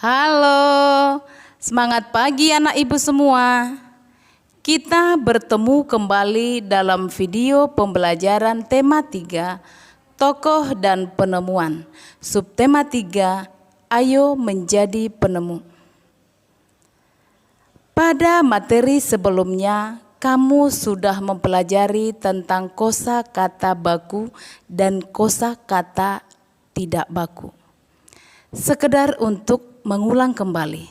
Halo, semangat pagi anak ibu semua. Kita bertemu kembali dalam video pembelajaran tema 3, tokoh dan penemuan. Subtema 3, ayo menjadi penemu. Pada materi sebelumnya, kamu sudah mempelajari tentang kosakata baku dan kosakata tidak baku. Sekedar untuk mengulang kembali.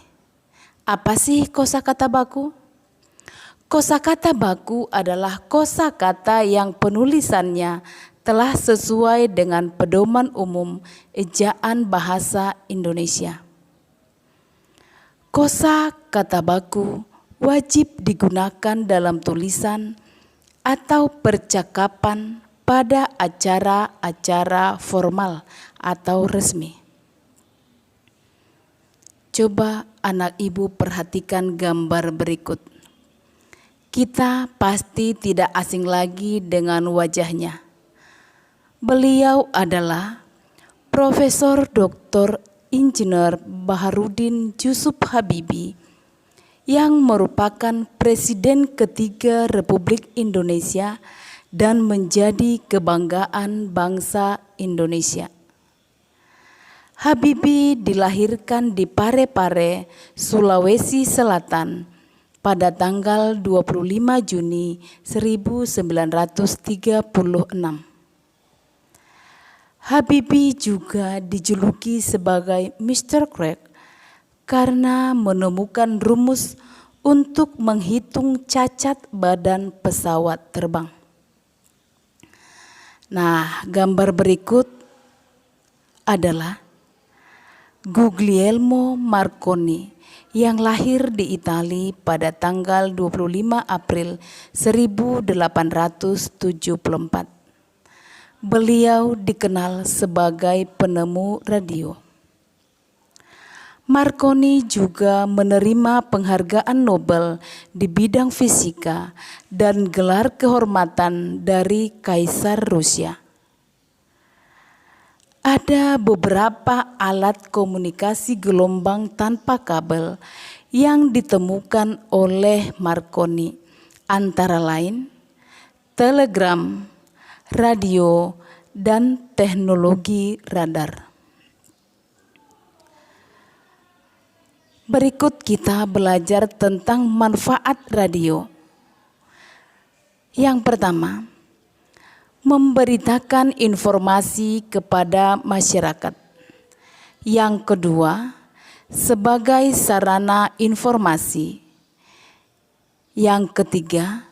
Apa sih kosakata baku? Kosakata baku adalah kosakata yang penulisannya telah sesuai dengan pedoman umum ejaan bahasa Indonesia. Kosakata baku wajib digunakan dalam tulisan atau percakapan pada acara-acara formal atau resmi. Coba anak ibu perhatikan gambar berikut. Kita pasti tidak asing lagi dengan wajahnya. Beliau adalah Profesor Dr. Insinyur Baharudin Yusuf Habibie yang merupakan Presiden ketiga Republik Indonesia dan menjadi kebanggaan bangsa Indonesia. Habibie dilahirkan di Parepare, Sulawesi Selatan pada tanggal 25 Juni 1936. Habibie juga dijuluki sebagai Mr. Crack karena menemukan rumus untuk menghitung cacat badan pesawat terbang. Nah, gambar berikut adalah Guglielmo Marconi yang lahir di Italia pada tanggal 25 April 1874. Beliau dikenal sebagai penemu radio. Marconi juga menerima penghargaan Nobel di bidang fisika dan gelar kehormatan dari Kaisar Rusia. Ada beberapa alat komunikasi gelombang tanpa kabel yang ditemukan oleh Marconi, antara lain telegram, radio, dan teknologi radar. Berikut kita belajar tentang manfaat radio. Yang pertama, memberitakan informasi kepada masyarakat. Yang kedua, sebagai sarana informasi. Yang ketiga,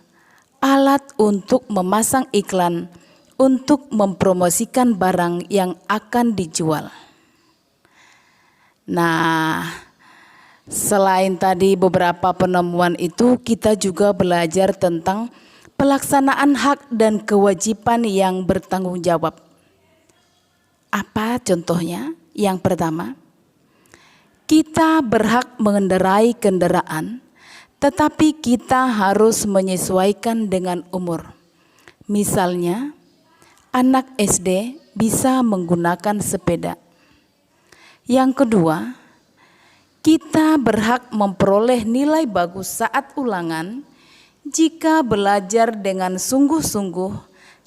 alat untuk memasang iklan untuk mempromosikan barang yang akan dijual. Nah, selain tadi beberapa penemuan itu, kita juga belajar tentang pelaksanaan hak dan kewajiban yang bertanggung jawab. Apa contohnya? Yang pertama, kita berhak mengendarai kendaraan, tetapi kita harus menyesuaikan dengan umur. Misalnya, anak SD bisa menggunakan sepeda. Yang kedua, kita berhak memperoleh nilai bagus saat ulangan jika belajar dengan sungguh-sungguh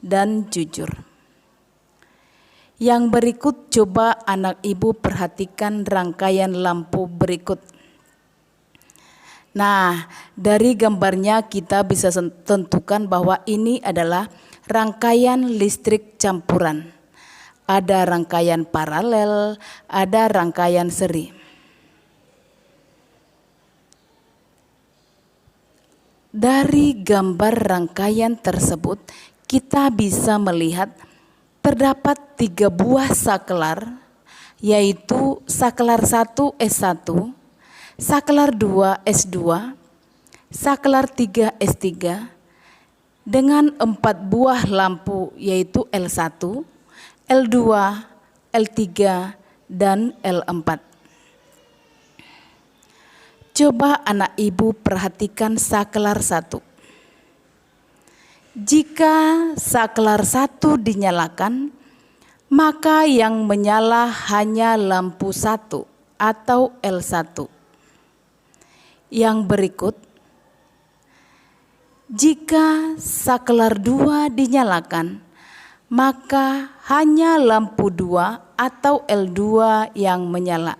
dan jujur. Yang berikut coba anak ibu perhatikan rangkaian lampu berikut. Nah, dari gambarnya kita bisa tentukan bahwa ini adalah rangkaian listrik campuran. Ada rangkaian paralel, ada rangkaian seri. Dari gambar rangkaian tersebut, kita bisa melihat terdapat 3 buah saklar, yaitu saklar 1 S1, saklar 2 S2, saklar 3 S3, dengan 4 buah lampu yaitu L1, L2, L3, dan L4. Coba anak ibu perhatikan saklar 1. Jika saklar 1 dinyalakan, maka yang menyala hanya lampu 1 atau L1. Yang berikut, jika saklar 2 dinyalakan, maka hanya lampu 2 atau L2 yang menyala.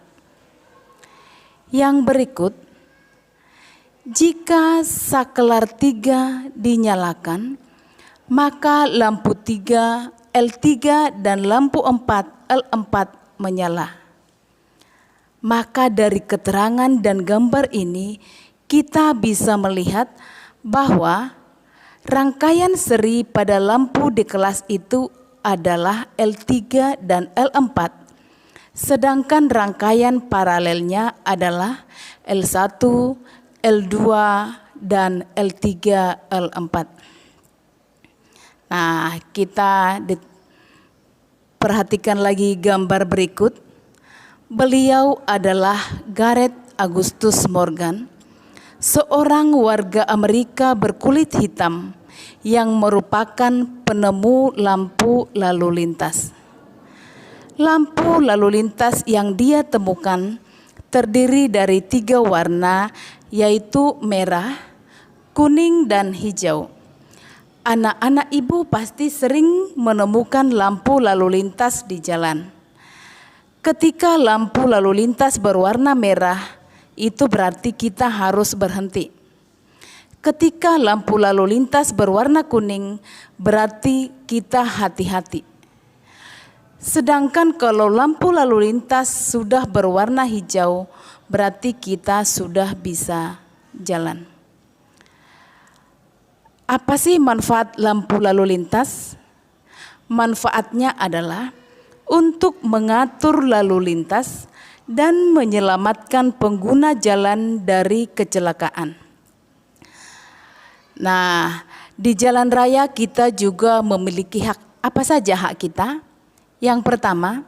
Yang berikut, jika saklar 3 dinyalakan, maka lampu 3, L3 dan lampu 4, L4 menyala. Maka dari keterangan dan gambar ini kita bisa melihat bahwa rangkaian seri pada lampu di kelas itu adalah L3 dan L4, sedangkan rangkaian paralelnya adalah L1, L2, dan L3, L4. Nah, kita perhatikan lagi gambar berikut. Beliau adalah Gareth Augustus Morgan, seorang warga Amerika berkulit hitam yang merupakan penemu lampu lalu lintas. Lampu lalu lintas yang dia temukan terdiri dari 3 warna, yaitu merah, kuning, dan hijau. Anak-anak ibu pasti sering menemukan lampu lalu lintas di jalan. Ketika lampu lalu lintas berwarna merah, itu berarti kita harus berhenti. Ketika lampu lalu lintas berwarna kuning, berarti kita hati-hati. Sedangkan kalau lampu lalu lintas sudah berwarna hijau, berarti kita sudah bisa jalan. Apa sih manfaat lampu lalu lintas? Manfaatnya adalah untuk mengatur lalu lintas dan menyelamatkan pengguna jalan dari kecelakaan. Nah, di jalan raya kita juga memiliki hak. Apa saja hak kita? Yang pertama,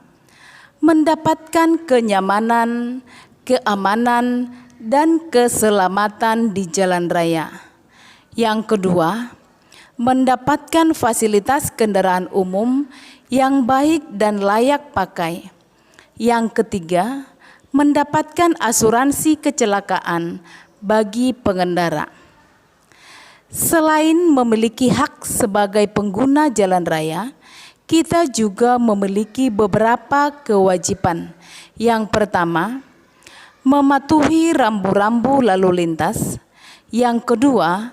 mendapatkan kenyamanan, keamanan, dan keselamatan di jalan raya. Yang kedua, mendapatkan fasilitas kendaraan umum yang baik dan layak pakai. Yang ketiga, mendapatkan asuransi kecelakaan bagi pengendara. Selain memiliki hak sebagai pengguna jalan raya, kita juga memiliki beberapa kewajiban. Yang pertama, mematuhi rambu-rambu lalu lintas. Yang kedua,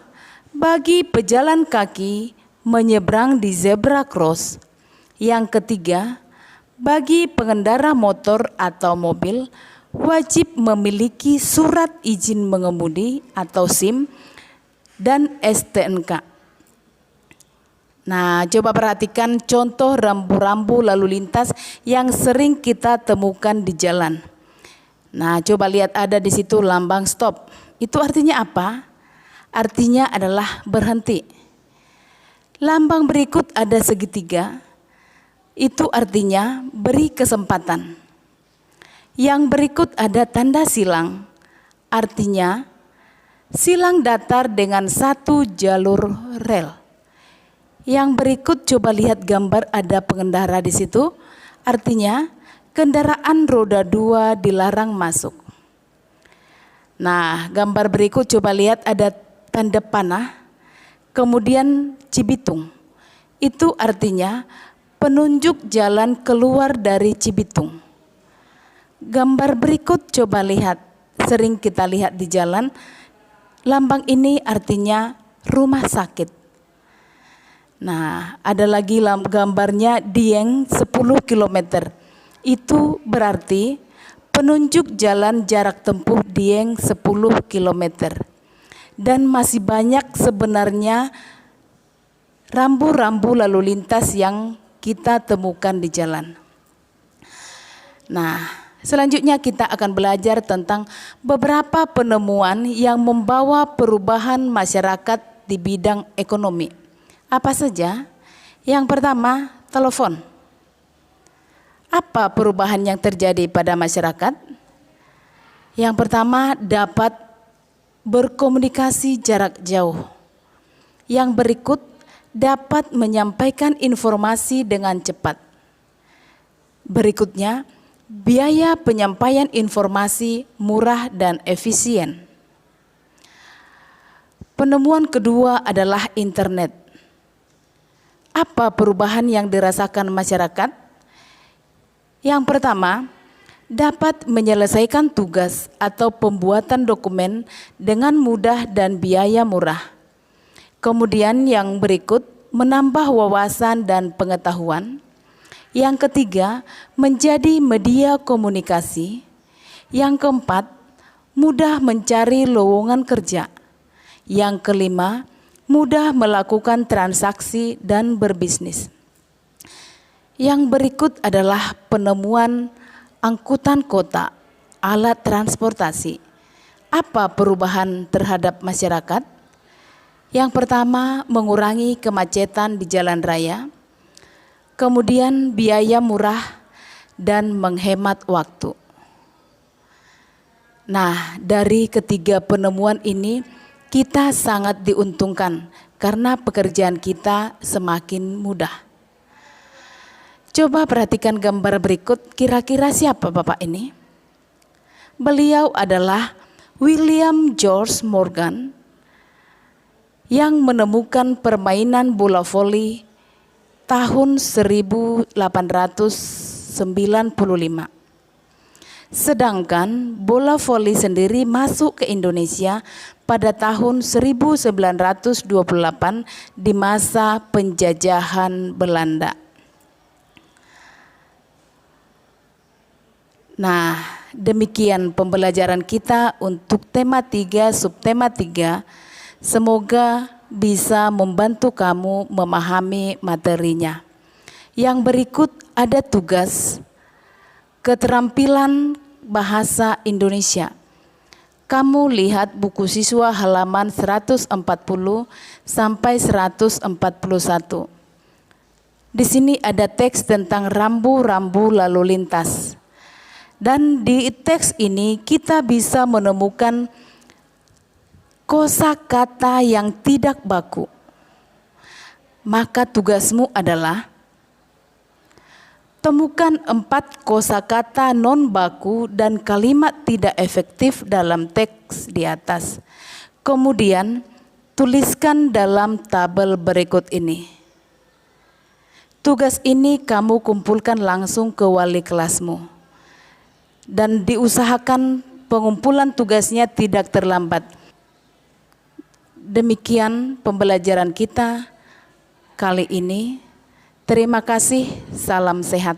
bagi pejalan kaki menyeberang di zebra cross. Yang ketiga, bagi pengendara motor atau mobil, wajib memiliki surat izin mengemudi atau SIM dan STNK. Nah, coba perhatikan contoh rambu-rambu lalu lintas yang sering kita temukan di jalan. Nah, coba lihat ada di situ lambang stop. Itu artinya apa? Artinya adalah berhenti. Lambang berikut ada segitiga. Itu artinya beri kesempatan. Yang berikut ada tanda silang, artinya silang datar dengan 1 jalur rel. Yang berikut coba lihat gambar ada pengendara di situ, artinya kendaraan roda 2 dilarang masuk. Nah, gambar berikut coba lihat ada tanda panah, kemudian Cibitung. Itu artinya penunjuk jalan keluar dari Cibitung. Gambar berikut coba lihat, sering kita lihat di jalan, lambang ini artinya rumah sakit. Nah, ada lagi gambarnya Dieng 10 km. Itu berarti penunjuk jalan jarak tempuh Dieng 10 km. Dan masih banyak sebenarnya rambu-rambu lalu lintas yang kita temukan di jalan. Nah, selanjutnya kita akan belajar tentang beberapa penemuan yang membawa perubahan masyarakat di bidang ekonomi. Apa saja? Yang pertama, telepon. Apa perubahan yang terjadi pada masyarakat? Yang pertama, dapat berkomunikasi jarak jauh. Yang berikut, dapat menyampaikan informasi dengan cepat. Berikutnya, Biaya penyampaian informasi murah dan efisien. Penemuan kedua adalah internet. Apa perubahan yang dirasakan masyarakat? Yang pertama, dapat menyelesaikan tugas atau pembuatan dokumen dengan mudah dan biaya murah. Kemudian yang berikut, menambah wawasan dan pengetahuan. Yang ketiga, menjadi media komunikasi. Yang keempat, mudah mencari lowongan kerja. Yang kelima, mudah melakukan transaksi dan berbisnis. Yang berikut adalah penemuan angkutan kota, alat transportasi. Apa perubahan terhadap masyarakat? Yang pertama, mengurangi kemacetan di jalan raya. Kemudian biaya murah dan menghemat waktu. Nah, dari ketiga penemuan ini kita sangat diuntungkan karena pekerjaan kita semakin mudah. Coba perhatikan gambar berikut, kira-kira siapa Bapak ini? Beliau adalah William George Morgan yang menemukan permainan bola voli tahun 1895. Sedangkan bola voli sendiri masuk ke Indonesia pada tahun 1928 di masa penjajahan Belanda. Nah, demikian pembelajaran kita untuk tema 3, subtema 3. Semoga bisa membantu kamu memahami materinya. Yang berikut ada tugas keterampilan bahasa Indonesia. Kamu lihat buku siswa halaman 140 sampai 141. Di sini ada teks tentang rambu-rambu lalu lintas. Dan di teks ini kita bisa menemukan kosakata yang tidak baku. Maka tugasmu adalah temukan 4 kosakata non baku dan kalimat tidak efektif dalam teks di atas. Kemudian tuliskan dalam tabel berikut ini. Tugas ini kamu kumpulkan langsung ke wali kelasmu. Dan diusahakan pengumpulan tugasnya tidak terlambat. Demikian pembelajaran kita kali ini. Terima kasih, salam sehat.